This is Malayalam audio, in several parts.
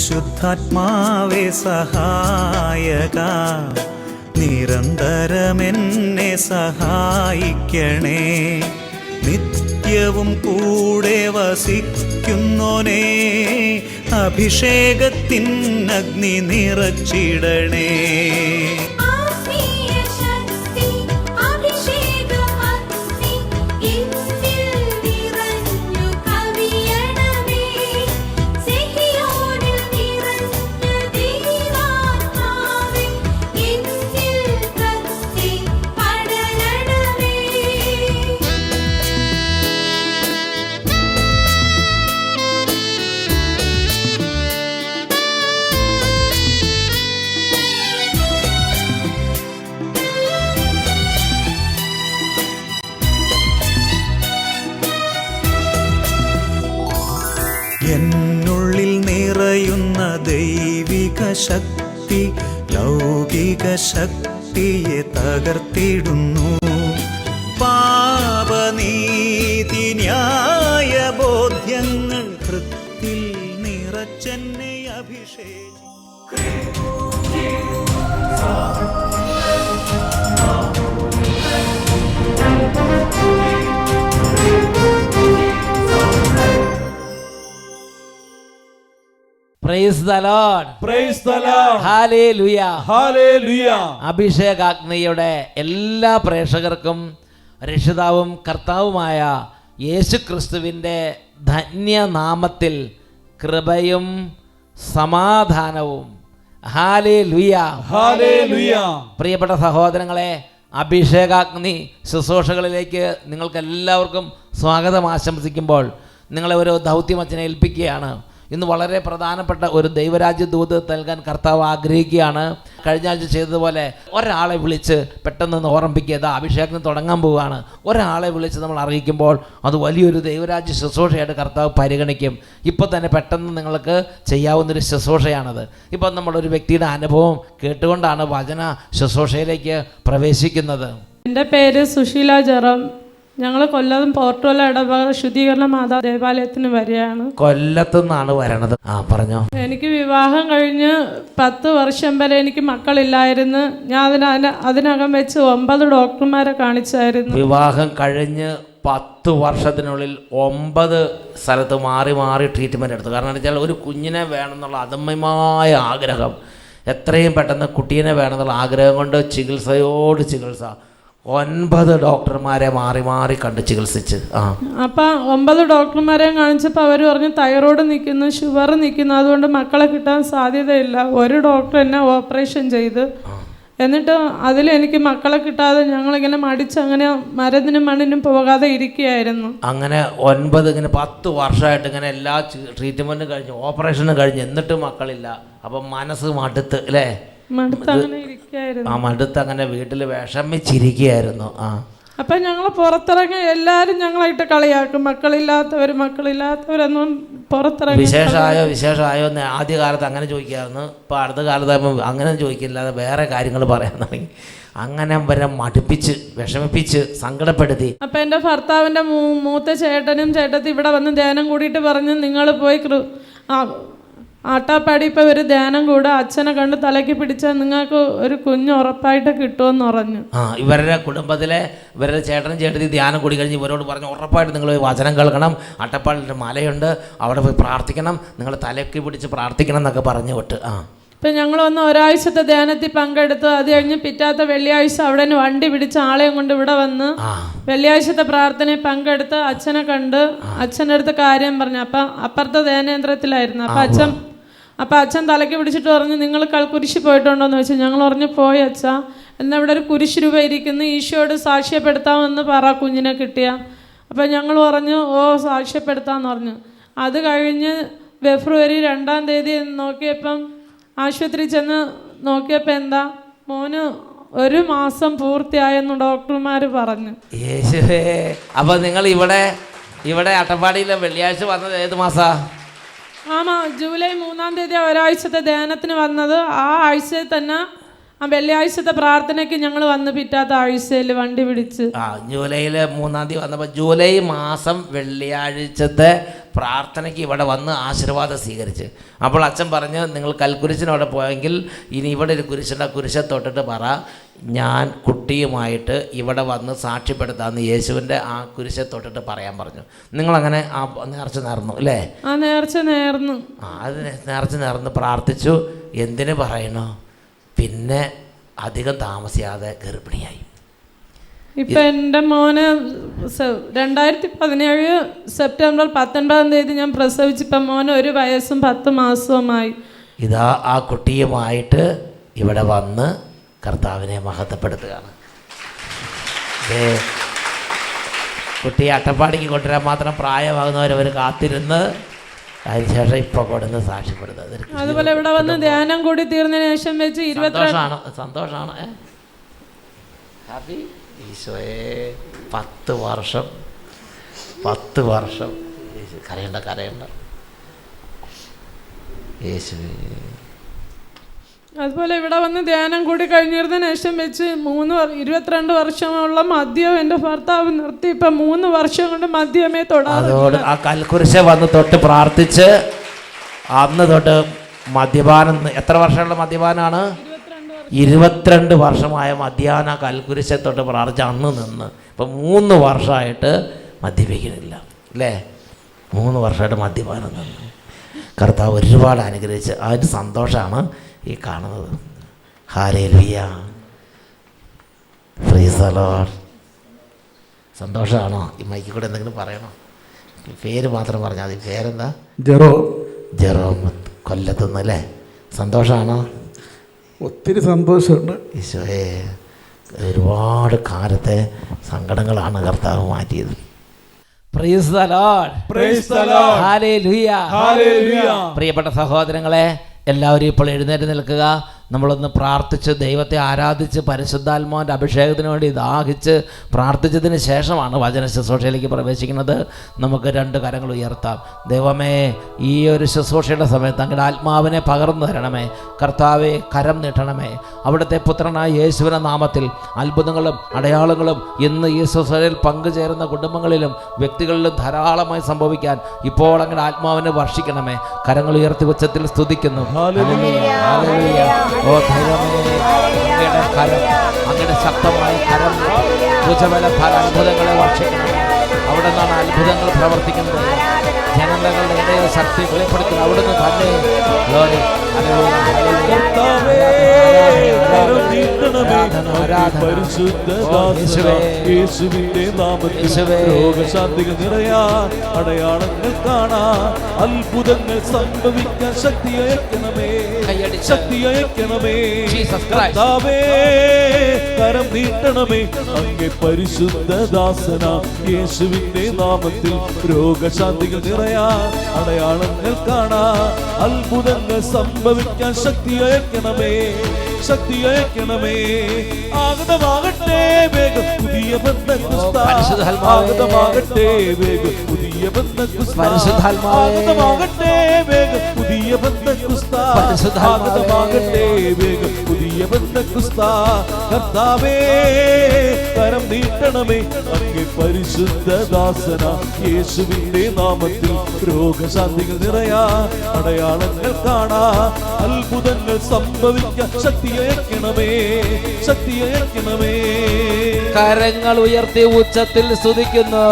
പരിശുദ്ധാത്മാവേ സഹായക, നിരന്തരമെന്നെ സഹായിക്കണേ. നിത്യവും കൂടെ വസിക്കുന്നോനേ, അഭിഷേകത്തിൻ അഗ്നി നിറച്ചിടണേ. എന്നുള്ളിൽ നിറയുന്ന ദൈവിക ശക്തി ലൗകിക ശക്തിയെ തകർത്തിടുന്നു. പാപനീതി ന്യായ ബോധ്യങ്ങൾ ഹൃത്തിൽ നിറച്ചെന്നെ അഭിഷേകം. Praise the Lord. Praise the Lord. Hallelujah. Hallelujah. അഭിഷേകാഗ്നിയുടെ എല്ലാ പ്രേക്ഷകർക്കും രക്ഷിതാവും കർത്താവുമായ യേശുക്രിസ്തുവിൻ്റെ ധന്യനാമത്തിൽ കൃപയും സമാധാനവും. ഹല്ലേലൂയ. ഹല്ലേലൂയ. പ്രിയപ്പെട്ട സഹോദരങ്ങളെ, അഭിഷേകാഗ്നി ശുശ്രൂഷകളിലേക്ക് നിങ്ങൾക്ക് എല്ലാവർക്കും സ്വാഗതം ആശംസിക്കുമ്പോൾ നിങ്ങളെ ഒരു ദൗത്യമച്ഛനെ ഏൽപ്പിക്കുകയാണ്. ഇന്ന് വളരെ പ്രധാനപ്പെട്ട ഒരു ദൈവരാജ്യ ദൂത് നൽകാൻ കർത്താവ് ആഗ്രഹിക്കുകയാണ്. കഴിഞ്ഞ ആഴ്ച ചെയ്തതുപോലെ ഒരാളെ വിളിച്ച് പെട്ടെന്ന് ഓർമ്മിപ്പിക്കുക, അഭിഷേകം തുടങ്ങാൻ പോവുകയാണ്. ഒരാളെ വിളിച്ച് നമ്മൾ അറിയിക്കുമ്പോൾ അത് വലിയൊരു ദൈവരാജ്യ ശുശ്രൂഷയായിട്ട് കർത്താവ് പരിഗണിക്കും. ഇപ്പോൾ തന്നെ പെട്ടെന്ന് നിങ്ങൾക്ക് ചെയ്യാവുന്നൊരു ശുശ്രൂഷയാണത്. ഇപ്പം നമ്മളൊരു വ്യക്തിയുടെ അനുഭവം കേട്ടുകൊണ്ടാണ് വചന ശുശ്രൂഷയിലേക്ക് പ്രവേശിക്കുന്നത്. എൻ്റെ പേര് സുശീല ജെറം. ഞങ്ങൾ കൊല്ലം പോർട്ടോല ഇടവക ശുദ്ധീകരണ മാതാ ദേവാലയത്തിന് വരികയാണ്. കൊല്ലത്തു നിന്നാണ് വരണത്. പറഞ്ഞോ. എനിക്ക് വിവാഹം കഴിഞ്ഞ് 10 വർഷം വരെ എനിക്ക് മക്കളില്ലായിരുന്നു. ഞാൻ അതിനകം വെച്ച് 9 ഡോക്ടർമാരെ കാണിച്ചായിരുന്നു. വിവാഹം കഴിഞ്ഞ് 10 വർഷത്തിനുള്ളിൽ 9 സ്ഥലത്ത് മാറി മാറി ട്രീറ്റ്മെൻറ്റ് എടുത്തു. കാരണം എന്താ വെച്ചാൽ ഒരു കുഞ്ഞിനെ വേണമെന്നുള്ള അദമ്യമായ ആഗ്രഹം, എത്രയും പെട്ടെന്ന് കുട്ടീനെ വേണമെന്നുള്ള ആഗ്രഹം കൊണ്ട് ചികിത്സയോട് ചികിത്സ 9 ഡോക്ടർമാരെ മാറി മാറി കണ്ട് ചികിത്സിച്ച്. അപ്പം 9 ഡോക്ടർമാരെ കാണിച്ചപ്പോൾ അവർ പറഞ്ഞു തൈറോയ്ഡ് നിൽക്കുന്നു, ഷുഗർ നിൽക്കുന്നു, അതുകൊണ്ട് മക്കളെ കിട്ടാൻ സാധ്യതയില്ല. ഒരു ഡോക്ടർ എന്നെ ഓപ്പറേഷൻ ചെയ്ത്, എന്നിട്ട് അതിലെനിക്ക് മക്കളെ കിട്ടാതെ ഞങ്ങളിങ്ങനെ മടിച്ച് അങ്ങനെ മരുന്നിനും മണ്ണിനും പോകാതെ ഇരിക്കുകയായിരുന്നു. അങ്ങനെ 9 ഇങ്ങനെ 10 വർഷമായിട്ട് ഇങ്ങനെ എല്ലാ ട്രീറ്റ്മെൻറ്റും കഴിഞ്ഞ് ഓപ്പറേഷനും കഴിഞ്ഞ് എന്നിട്ടും മക്കളില്ല. അപ്പം മനസ്സ് മടുത്ത് അല്ലേ, മടുത്ത് അങ്ങനെ വീട്ടിൽ വിഷമിച്ചിരിക്കുകയായിരുന്നു. അപ്പം ഞങ്ങൾ പുറത്തിറങ്ങി എല്ലാവരും ഞങ്ങളായിട്ട് കളിയാക്കും, മക്കളില്ലാത്തവരൊന്നും പുറത്തിറങ്ങി. വിശേഷമായോ എന്ന് ആദ്യകാലത്ത് അങ്ങനെ ചോദിക്കാമായിരുന്നു. ഇപ്പോൾ അടുത്ത കാലത്താകുമ്പോൾ അങ്ങനെ ചോദിക്കില്ലാതെ വേറെ കാര്യങ്ങൾ പറയാൻ തുടങ്ങി. അങ്ങനെ വരെ മടുപ്പിച്ച് വിഷമിപ്പിച്ച് സങ്കടപ്പെടുത്തി. അപ്പം എൻ്റെ ഭർത്താവിൻ്റെ മൂത്ത ചേട്ടനും ചേട്ടത്തി ഇവിടെ വന്ന് ധ്യാനം കൂടിയിട്ട് പറഞ്ഞു, നിങ്ങൾ പോയി ആട്ടാപ്പാടി ഇപ്പോൾ ഒരു ധ്യാനം കൂടെ അച്ഛനെ കണ്ട് തലയ്ക്ക് പിടിച്ചാൽ നിങ്ങൾക്ക് ഒരു കുഞ്ഞ് ഉറപ്പായിട്ട് കിട്ടുമെന്ന് പറഞ്ഞു. ഇവരുടെ കുടുംബത്തിലെ ഇവരുടെ ചേട്ടനും ചേട്ടത്തി ധ്യാനം കൂടി കഴിഞ്ഞ് ഇവരോട് പറഞ്ഞു, ഉറപ്പായിട്ട് നിങ്ങൾ വചനം കേൾക്കണം, അട്ടപ്പാടിൻ്റെ മലയുണ്ട്, അവിടെ പോയി പ്രാർത്ഥിക്കണം, നിങ്ങൾ തലയ്ക്ക് പിടിച്ച് പ്രാർത്ഥിക്കണം എന്നൊക്കെ പറഞ്ഞു വിട്ട്. ഇപ്പം ഞങ്ങൾ വന്ന് ഒരാഴ്ചത്തെ ധ്യാനത്തിൽ പങ്കെടുത്തു. അത് കഴിഞ്ഞ് പിറ്റാത്ത വെള്ളിയാഴ്ച അവിടെ നിന്ന് വണ്ടി പിടിച്ച് ആളെയും കൊണ്ട് ഇവിടെ വന്ന് വെള്ളിയാഴ്ചത്തെ പ്രാർത്ഥനയിൽ പങ്കെടുത്ത് അച്ഛനെ കണ്ട് അച്ഛൻ്റെ അടുത്ത് കാര്യം പറഞ്ഞു. അപ്പം അപ്പുറത്തെ ധ്യാനേന്ദ്രത്തിലായിരുന്നു. അപ്പം അച്ഛൻ തലയ്ക്ക് പിടിച്ചിട്ട് പറഞ്ഞു, നിങ്ങൾ കുരിശ് പോയിട്ടുണ്ടോയെന്ന് ചോദിച്ചു. ഞങ്ങൾ പറഞ്ഞു, പോയി അച്ഛാ, എന്നാൽ ഇവിടെ ഒരു കുരിശ് രൂപ ഇരിക്കുന്നു, ഈശോയോട് സാക്ഷ്യപ്പെടുത്താമെന്ന് പറ കുഞ്ഞിനെ കിട്ടിയ. അപ്പം ഞങ്ങൾ പറഞ്ഞു, ഓ സാക്ഷ്യപ്പെടുത്താമെന്ന് പറഞ്ഞു. അത് കഴിഞ്ഞ് ഫെബ്രുവരി 2-ാം തീയതി നോക്കിയപ്പം ആശുപത്രി ചെന്ന് നോക്കിയപ്പോൾ എന്താ, മോന് 1 മാസം പൂർത്തിയായെന്ന് ഡോക്ടർമാർ പറഞ്ഞു. യേശുവേ. അപ്പം നിങ്ങൾ ഇവിടെ അട്ടപ്പാടിയിലെ വെള്ളിയാഴ്ച വന്നത് ഏത് മാസാ? ജൂലൈ 3-ാം തീയതി ഒരാഴ്ചത്തെ ധ്യാനത്തിന് വന്നത്. ആ ആഴ്ചയിൽ തന്നെ ആ വെള്ളിയാഴ്ചത്തെ പ്രാർത്ഥനയ്ക്ക് ഞങ്ങൾ വന്ന് പിറ്റാത്ത ആഴ്ചയിൽ വണ്ടി പിടിച്ച് ജൂലൈയിൽ 3-ാം തീയതി വന്നപ്പോൾ ജൂലൈ മാസം വെള്ളിയാഴ്ചത്തെ പ്രാർത്ഥനയ്ക്ക് ഇവിടെ വന്ന് ആശീർവാദം സ്വീകരിച്ച്. അപ്പോൾ അച്ഛൻ പറഞ്ഞ് നിങ്ങൾ കൽക്കുരിശിനവിടെ പോയെങ്കിൽ ഇനി ഇവിടെ ഒരു കുരിശുണ്ട്, കുരിശെ തൊട്ടിട്ട് പറ ഞാൻ കുട്ടിയുമായിട്ട് ഇവിടെ വന്ന് സാക്ഷ്യപ്പെടുത്താമെന്ന് യേശുവിൻ്റെ ആ കുരിശെ തൊട്ടിട്ട് പറയാൻ പറഞ്ഞു. നിങ്ങളങ്ങനെ ആ നേർച്ച നേർന്നു അല്ലേ? ആ നേർച്ച നേർന്നു. അത് നേർച്ച നേർന്ന് പ്രാർത്ഥിച്ചു. എന്തിനു പറയണോ, പിന്നെ അധികം താമസിയാതെ ഗർഭിണിയായി. ഇപ്പം എൻ്റെ മോന് 2017 സെപ്റ്റംബർ 19 ഞാൻ പ്രസവിച്ചിപ്പം മോന് 1 വയസ്സും 10 മാസവുമായി. ഇതാ ആ കുട്ടിയുമായിട്ട് ഇവിടെ വന്ന് കർത്താവിനെ മഹത്വപ്പെടുത്തുകയാണ്. കുട്ടിയെ അട്ടപ്പാടിക്ക് കൊണ്ടുവരാൻ മാത്രം പ്രായമാകുന്നവരവർ കാത്തിരുന്ന് അതിനുശേഷം ഇപ്പോൾ കൊടുന്ന് സാക്ഷ്യപ്പെടുന്നത്. അതുപോലെ ഇവിടെ വന്ന് ധ്യാനം കൂടി തീർന്നതിന് ശേഷം വെച്ച് സന്തോഷമാണ്. ഹാപ്പി ഈശോയെ 10 വർഷം കരയണ്ട യേശുവേ. അതുപോലെ ഇവിടെ വന്ന് ധ്യാനം കൂടി കഴിഞ്ഞിരുന്നതിന് ശേഷം വെച്ച് 22 വർഷമുള്ള മദ്യം എൻ്റെ ഭർത്താവ് നിർത്തി. ഇപ്പം 3 വർഷം കൊണ്ട് മദ്യമേ അതോട് ആ കൽക്കുരിശ വന്ന് തൊട്ട് പ്രാർത്ഥിച്ച് അന്ന് തൊട്ട് മദ്യപാനം. എത്ര വർഷമുള്ള മദ്യപാനാണ്? 22 വർഷമായ മദ്യാന കൽക്കുരിശെ തൊട്ട് പ്രാർത്ഥിച്ച് അന്ന് നിന്ന് ഇപ്പം 3 വർഷമായിട്ട് മദ്യപിക്കുന്നില്ല അല്ലേ? 3 വർഷമായിട്ട് മദ്യപാനം നിന്ന് കർത്താവ് ഒരുപാട് അനുഗ്രഹിച്ച് അതിന് സന്തോഷമാണ് ഈ കാണുന്നത്. Hallelujah, praise the Lord. സന്തോഷമാണോ? ഈ മൈക്കിൽ കൂടെ എന്തെങ്കിലും പറയണോ? പേര് മാത്രം പറഞ്ഞാൽ മതി. പേരെന്താ? ജെറോം കൊല്ലത്തുനിന്ന് അല്ലേ? സന്തോഷമാണോ? ഒത്തിരി സന്തോഷമുണ്ട്. ഈശോയെ, ഒരുപാട് കാലത്തെ സങ്കടങ്ങളാണ് കർത്താവ് മാറ്റിയത്. Price the Lord, price the Lord, hallelujah, hallelujah. പ്രിയപ്പെട്ട സഹോദരങ്ങളെ, എല്ലാവരും ഇപ്പോൾ എഴുന്നേറ്റ് നിൽക്കുക. നമ്മളൊന്ന് പ്രാർത്ഥിച്ച് ദൈവത്തെ ആരാധിച്ച് പരിശുദ്ധാത്മാവിൻ്റെ അഭിഷേകത്തിന് വേണ്ടി ദാഹിച്ച് പ്രാർത്ഥിച്ചതിന് ശേഷമാണ് വചന ശുശ്രൂഷയിലേക്ക് പ്രവേശിക്കുന്നത്. നമുക്ക് 2 കരങ്ങൾ ഉയർത്താം. ദൈവമേ, ഈ ഒരു ശുശ്രൂഷയുടെ സമയത്ത് അങ്ങയുടെ ആത്മാവിനെ പകർന്നു തരണമേ. കർത്താവെ, കരം നീട്ടണമേ. അവിടുത്തെ പുത്രനായ യേശുവിൻ്റെ നാമത്തിൽ അത്ഭുതങ്ങളും അടയാളങ്ങളും ഇന്ന് ഈ ശുശ്രൂഷയിൽ പങ്കുചേരുന്ന കുടുംബങ്ങളിലും വ്യക്തികളിലും ധാരാളമായി സംഭവിക്കാൻ ഇപ്പോൾ അങ്ങയുടെ ആത്മാവിനെ വർഷിക്കണമേ. കരങ്ങൾ ഉയർത്തി ഉച്ചത്തിൽ സ്തുതിക്കുന്നു. ഓ ദൈവമേ, അങ്ങയുടെ കരം, അങ്ങയുടെ ശക്തമായ കരം ഭുജബലത്താൽ അത്ഭുതങ്ങളെ വർഷിക്കണം. അവിടെ നിന്നാണ് അത്ഭുതങ്ങൾ പ്രവർത്തിക്കുന്നത്. ജനതകളുടെ ഇടയിൽ ശക്തി വെളിപ്പെടുത്തുന്നത് അവിടുന്ന് തന്നെ. ഗ്ലോറി, ഹല്ലേലൂയ, യേശുവിന്റെ നാമത്തിൽ രോഗശാന്തികൾ നിറയാൻ, അടയാളങ്ങൾ കാണാൻ, അത്ഭുതങ്ങൾ സംഭവിക്കാൻ ശക്തി അയക്കണമേ, ശക്തി അയക്കണമേ. കർത്താവേ, കരം നീട്ടണമേ. അങ്ങേ പരിശുദ്ധ ദാസന യേശുവിന്റെ നാമത്തിൽ രോഗശാന്തികൾ നിറയാൻ, അടയാളങ്ങൾ കാണാൻ, അത്ഭുതങ്ങൾ സംഭവിക്കാൻ ശക്തി അയക്കണമേ, ശക്തി അയക്കണമേ. ആഗതമാകട്ടെ വേഗം പുതിയ ബന്ധക്കുസ്ത, ആഗതമാകട്ടെ വേഗം പുതിയ ബന്ധക്കുസ്ത, ആഗതമാകട്ടെ വേഗം പുതിയ ബന്ധക്കുസ്ത, ആഗതമാകട്ടെ വേഗം പുതിയ ബന്ധക്കുസ്ത. കർത്താവേ, കരം നീട്ടണമേ. അങ്ങേ പരിശുദ്ധ ദാസന യേശുവിന്റെ നാമത്തിൽ രോഗശാന്തികൾ നിറയാൻ, അടയാളങ്ങൾ കാണാൻ, അത്ഭുതങ്ങൾ സംഭവിക്കാൻ ശക്തി അയക്കണമേ, ശക്തി അയക്കണമേ. കരങ്ങൾ ഉയർത്തി ഉച്ചത്തിൽ സ്തുതിക്കുന്നു.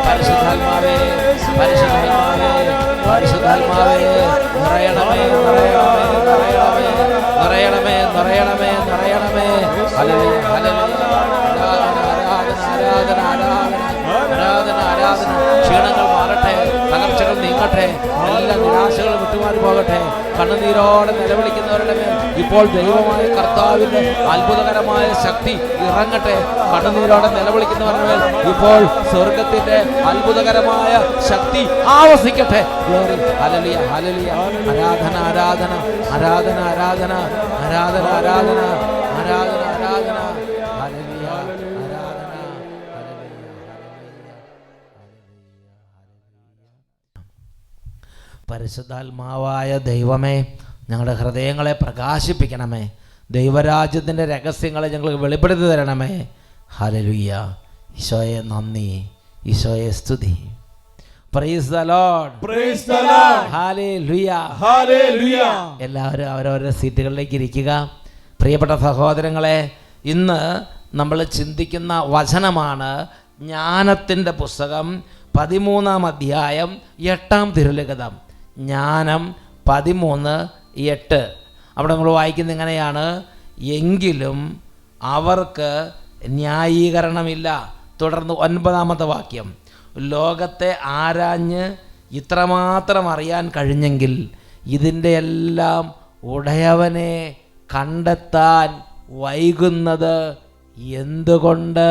പരിശുദ്ധാത്മാവേ, പരിശുദ്ധാത്മാവേ, പരിശുദ്ധാത്മാവേ, നിറയണമേ, നിറയണമേ, നിറയണമേ, നിറയണമേ, നിറയണമേ, നിറയണമേ. Hallelujah, hallelujah. ആരാധന, ആരാധന, ആരാധന. ക്ഷീണങ്ങൾ മാറട്ടെ, തകർച്ചകൾ നീങ്ങട്ടെ, എല്ലാ നിരാശകളും വിട്ടുമാറി പോകട്ടെ. കണ്ണുനീരോടെ നിലവിളിക്കുന്നവരുടെ മേൽ ഇപ്പോൾ ദൈവമായ കർത്താവിന്റെ അത്ഭുതകരമായ ശക്തി ഇറങ്ങട്ടെ. കണ്ണുനീരോടെ നിലവിളിക്കുന്നവരുടെ മേൽ ഇപ്പോൾ സ്വർഗത്തിന്റെ അത്ഭുതകരമായ ശക്തി ആവസിക്കട്ടെ. Glory, hallelujah, hallelujah. ആരാധന, ആരാധന, ആരാധന, ആരാധന, ആരാധന, ആരാധന, ആരാധന, ആരാധന. ഹല്ലേലൂയ, ആരാധന. പരിശുദ്ധാത്മാവായ ദൈവമേ, ഞങ്ങളുടെ ഹൃദയങ്ങളെ പ്രകാശിപ്പിക്കണമേ. ദൈവരാജ്യത്തിൻ്റെ രഹസ്യങ്ങളെ ഞങ്ങൾക്ക് വെളിപ്പെടുത്തി തരണമേ. ഹല്ലേലൂയ. ഈശോയെ നന്ദി, ഈശോയെ സ്തുതി. Praise the Lord. Praise the Lord. Hallelujah. Hallelujah. എല്ലാവരും അവരവരുടെ സീറ്റുകളിലേക്ക് ഇരിക്കുക. പ്രിയപ്പെട്ട സഹോദരങ്ങളെ, ഇന്ന് നമ്മൾ ചിന്തിക്കുന്ന വചനമാണ് ജ്ഞാനത്തിൻ്റെ പുസ്തകം 13-ാം അധ്യായം 8-ാം തിരുലിഖിതം. ജ്ഞാനം 13:8. അവിടെ നമ്മൾ വായിക്കുന്നത് ഇങ്ങനെയാണ്: എങ്കിലും അവർക്ക് ന്യായീകരണമില്ല. തുടർന്ന് 9-ാമത്തെ വാക്യം: ലോകത്തെ ആരാഞ്ഞ് ഇത്രമാത്രം അറിയാൻ കഴിഞ്ഞെങ്കിൽ ഇതിൻ്റെ എല്ലാം ഉടയവനെ കണ്ടെത്താൻ വൈകുന്നത് എന്തുകൊണ്ട്?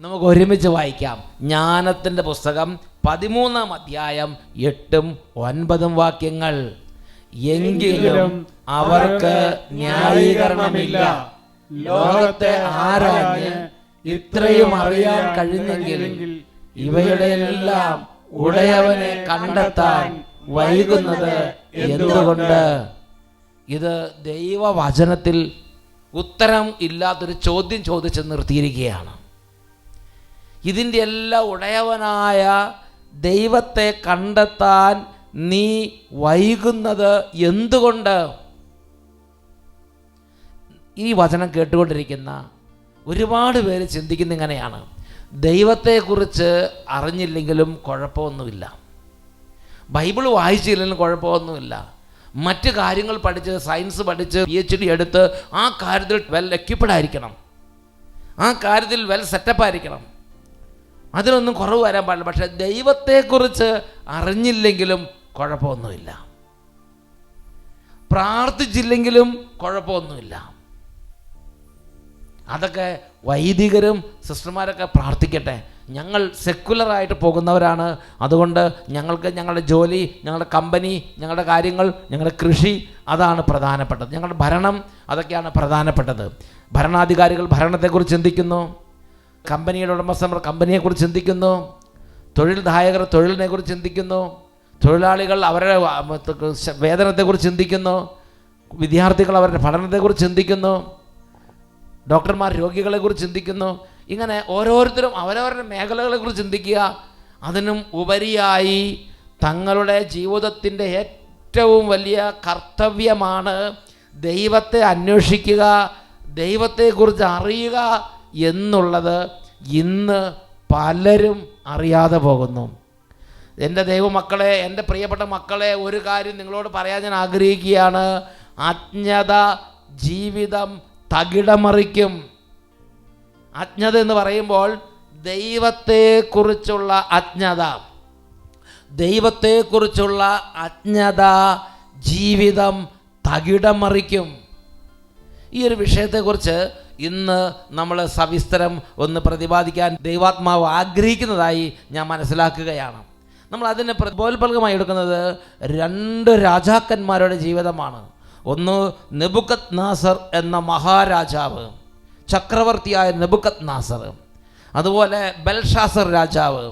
നമുക്ക് ഒരുമിച്ച് വായിക്കാം. ജ്ഞാനത്തിൻ്റെ പുസ്തകം 13-ാം അധ്യായം 8-9 വാക്യങ്ങൾ. എങ്കിലും അവർക്ക് ന്യായീകരണമില്ല. ലോകത്തെ ആരാഞ്ഞ് ഇത്രയും അറിയാൻ കഴിഞ്ഞെങ്കിൽ ഇവയുടെ എല്ലാം ഉടയവനെ കണ്ടെത്താൻ വൈകുന്നത് എന്തുകൊണ്ട്? ഇത് ദൈവവചനത്തിൽ ഉത്തരം ഇല്ലാത്തൊരു ചോദ്യം ചോദിച്ച് നിർത്തിയിരിക്കുകയാണ്. ഇതിൻ്റെ എല്ലാം ഉടയവനായ ദൈവത്തെ കണ്ടെത്താൻ നീ വൈകുന്നത് എന്തുകൊണ്ട്? ഈ വചനം കേട്ടുകൊണ്ടിരിക്കുന്ന ഒരുപാട് പേര് ചിന്തിക്കുന്ന ഇങ്ങനെയാണ്: ദൈവത്തെക്കുറിച്ച് അറിഞ്ഞില്ലെങ്കിലും കുഴപ്പമൊന്നുമില്ല, ബൈബിൾ വായിച്ചില്ലെങ്കിലും കുഴപ്പമൊന്നുമില്ല, മറ്റ് കാര്യങ്ങൾ പഠിച്ച് സയൻസ് പഠിച്ച് PhD എടുത്ത് ആ കാര്യത്തിൽ വെൽ എക്യുപ്ഡ് ആയിരിക്കണം, ആ കാര്യത്തിൽ വെൽ സെറ്റപ്പ് ആയിരിക്കണം, അതിനൊന്നും കുറവ് വരാൻ പാടില്ല. പക്ഷേ ദൈവത്തെക്കുറിച്ച് അറിഞ്ഞില്ലെങ്കിലും കുഴപ്പമൊന്നുമില്ല, പ്രാർത്ഥിച്ചില്ലെങ്കിലും കുഴപ്പമൊന്നുമില്ല. അതൊക്കെ വൈദികരും സിസ്റ്റർമാരൊക്കെ പ്രാർത്ഥിക്കട്ടെ. ഞങ്ങൾ സെക്കുലറായിട്ട് പോകുന്നവരാണ്, അതുകൊണ്ട് ഞങ്ങൾക്ക് ഞങ്ങളുടെ ജോലി, ഞങ്ങളുടെ കമ്പനി, ഞങ്ങളുടെ കാര്യങ്ങൾ, ഞങ്ങളുടെ കൃഷി അതാണ് പ്രധാനപ്പെട്ടത്, ഞങ്ങളുടെ ഭരണം അതൊക്കെയാണ് പ്രധാനപ്പെട്ടത്. ഭരണാധികാരികൾ ഭരണത്തെക്കുറിച്ച് ചിന്തിക്കുന്നു, കമ്പനിയുടെ ഉടമസ്ഥർ കമ്പനിയെക്കുറിച്ച് ചിന്തിക്കുന്നു, തൊഴിൽദായകർ തൊഴിലിനെക്കുറിച്ച് ചിന്തിക്കുന്നു, തൊഴിലാളികൾ അവരുടെ വേതനത്തെക്കുറിച്ച് ചിന്തിക്കുന്നു, വിദ്യാർത്ഥികൾ അവരുടെ പഠനത്തെക്കുറിച്ച് ചിന്തിക്കുന്നു, ഡോക്ടർമാർ രോഗികളെക്കുറിച്ച് ചിന്തിക്കുന്നു. ഇങ്ങനെ ഓരോരുത്തരും അവരവരുടെ മേഖലകളെക്കുറിച്ച് ചിന്തിക്കുക. അതിനും ഉപരിയായി തങ്ങളുടെ ജീവിതത്തിൻ്റെ ഏറ്റവും വലിയ കർത്തവ്യമാണ് ദൈവത്തെ അന്വേഷിക്കുക, ദൈവത്തെക്കുറിച്ച് അറിയുക എന്നുള്ളത് ഇന്ന് പലരും അറിയാതെ പോകുന്നു. എൻ്റെ ദൈവമക്കളെ, എൻ്റെ പ്രിയപ്പെട്ട മക്കളെ, ഒരു കാര്യം നിങ്ങളോട് പറയാൻ ഞാൻ ആഗ്രഹിക്കുകയാണ്: അജ്ഞത ജീവിതം തകിടമറിക്കും. അജ്ഞത എന്ന് പറയുമ്പോൾ ദൈവത്തെക്കുറിച്ചുള്ള അജ്ഞത, ദൈവത്തെക്കുറിച്ചുള്ള അജ്ഞത ജീവിതം തകിടമറിക്കും. ഈ ഒരു വിഷയത്തെക്കുറിച്ച് ഇന്ന് നമ്മൾ സവിസ്തരം ഒന്ന് പ്രതിപാദിക്കാൻ ദൈവാത്മാവ് ആഗ്രഹിക്കുന്നതായി ഞാൻ മനസ്സിലാക്കുകയാണ്. നമ്മൾ അതിനെ പ്രബോധനമായി എടുക്കുന്നത് 2 രാജാക്കന്മാരുടെ ജീവിതമാണ്. ഒന്ന് നെബുക്കദ്നേസർ എന്ന മഹാരാജാവ്, ചക്രവർത്തിയായ നെബുക്കദ്നേസർ, അതുപോലെ ബെൽഷാസർ രാജാവ്.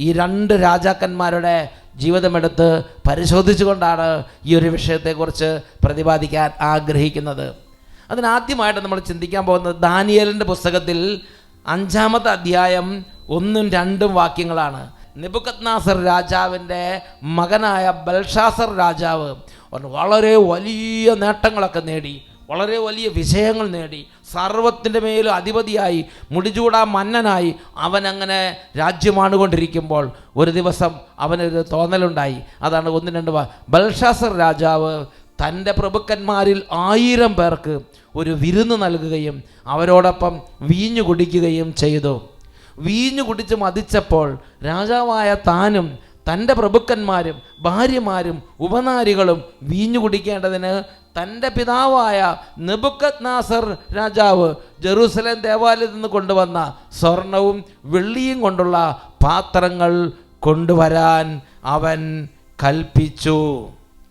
ഈ 2 രാജാക്കന്മാരുടെ ജീവിതമെടുത്ത് പരിശോധിച്ചുകൊണ്ടാണ് ഈ ഒരു വിഷയത്തെക്കുറിച്ച് പ്രതിപാദിക്കാൻ ആഗ്രഹിക്കുന്നത്. അതിനാദ്യമായിട്ട് നമ്മൾ ചിന്തിക്കാൻ പോകുന്നത് ദാനിയേലിൻ്റെ പുസ്തകത്തിൽ 5-ാമത്തെ അധ്യായം 1-2 വാക്യങ്ങളാണ്. നെബുക്കദ്നേസർ രാജാവിൻ്റെ മകനായ ബെൽഷാസർ രാജാവ് വളരെ വലിയ നേട്ടങ്ങളൊക്കെ നേടി, വളരെ വലിയ വിജയങ്ങൾ നേടി, സർവത്തിൻ്റെ മേലും അധിപതിയായി, മുടിചൂടാ മന്നനായി അവനങ്ങനെ രാജ്യമാണുകൊണ്ടിരിക്കുമ്പോൾ ഒരു ദിവസം അവനൊരു തോന്നലുണ്ടായി. അതാണ് 1-2 ബെൽഷാസർ രാജാവ് തൻ്റെ പ്രഭുക്കന്മാരിൽ 1000 പേർക്ക് ഒരു വിരുന്ന് നൽകുകയും അവരോടൊപ്പം വീഞ്ഞു കുടിക്കുകയും ചെയ്തു. വീഞ്ഞു കുടിച്ച് മതിച്ചപ്പോൾ രാജാവായ താനും തൻ്റെ പ്രഭുക്കന്മാരും ഭാര്യമാരും ഉപനാരികളും വീഞ്ഞു കുടിക്കേണ്ടതിന് തൻ്റെ പിതാവായ നെബുക്കദ്നേസർ രാജാവ് ജെറൂസലേം ദേവാലയത്തിൽ നിന്ന് കൊണ്ടുവന്ന സ്വർണവും വെള്ളിയും കൊണ്ടുള്ള പാത്രങ്ങൾ കൊണ്ടുവരാൻ അവൻ കൽപ്പിച്ചു.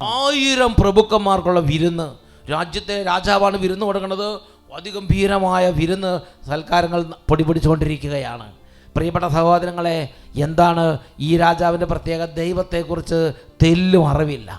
1000 പ്രഭുക്കന്മാർക്കുള്ള വിരുന്ന്, രാജ്യത്തെ രാജാവാണ് വിരുന്ന് കൊടുക്കുന്നത്. അതിഗംഭീരമായ വിരുന്ന് സൽക്കാരങ്ങൾ പൊടിപിടിച്ചുകൊണ്ടിരിക്കുകയാണ്. പ്രിയപ്പെട്ട സഹോദരങ്ങളെ, എന്താണ് ഈ രാജാവിൻ്റെ പ്രത്യേക? ദൈവത്തെക്കുറിച്ച് തെല്ലും അറിവില്ല.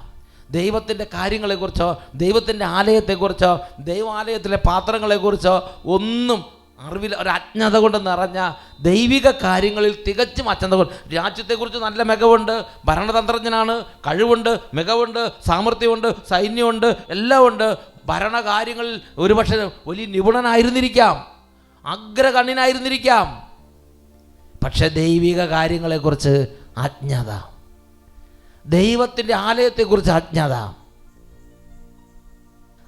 ദൈവത്തിൻ്റെ കാര്യങ്ങളെക്കുറിച്ചോ ദൈവത്തിൻ്റെ ആലയത്തെക്കുറിച്ചോ ദൈവാലയത്തിലെ പാത്രങ്ങളെക്കുറിച്ചോ ഒന്നും അറിവിൽ ഒരു അജ്ഞത കൊണ്ട് നിറഞ്ഞ ദൈവിക കാര്യങ്ങളിൽ തികച്ചും അജ്ഞത കൊണ്ട്. രാജ്യത്തെക്കുറിച്ച് നല്ല മികവുണ്ട്, ഭരണതന്ത്രജ്ഞനാണ്, കഴിവുണ്ട്, മികവുണ്ട്, സാമർഥ്യമുണ്ട്, സൈന്യമുണ്ട്, എല്ലാം ഉണ്ട്. ഭരണകാര്യങ്ങളിൽ ഒരുപക്ഷെ വലിയ നിപുണനായിരുന്നിരിക്കാം, അഗ്രഗണ്യനായിരുന്നിരിക്കാം. പക്ഷെ ദൈവിക കാര്യങ്ങളെക്കുറിച്ച് അജ്ഞത, ദൈവത്തിൻ്റെ ആലയത്തെക്കുറിച്ച് അജ്ഞത.